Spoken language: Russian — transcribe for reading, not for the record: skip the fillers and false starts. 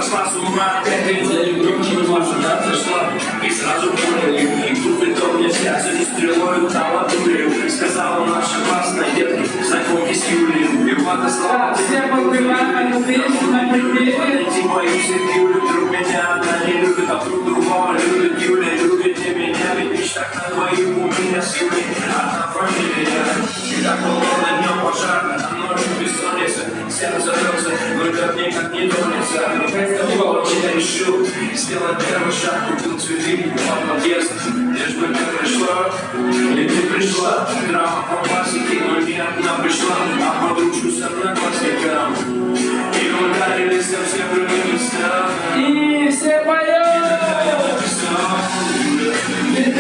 сошла с ума. Этой целью громче ваша дата шла. И сразу поняли, и тут притом мне сердце не стрелой устала дурью. Сказала наша классная детка, знакомки с Юлией. И Влада слава. Все покрываем, но ты на предмете. Найти боюсь, и Юлю, вдруг меня она не любит, а вдруг другого любит Юля. Любит не меня, ведь мечтах на двоих у меня с Юлей. Одна фамилия. И так было днем пожар, а ночью бессонница. Сердце рвется, но как никак не тонется. Но как-то я решил сделать первый шаг. Купил цветы в подъезд, лишь бы ты пришла. И ты пришла, драма по классике, но не одна пришла, а подружку с одноклассником. И ударились все другие места. И все поем. Ты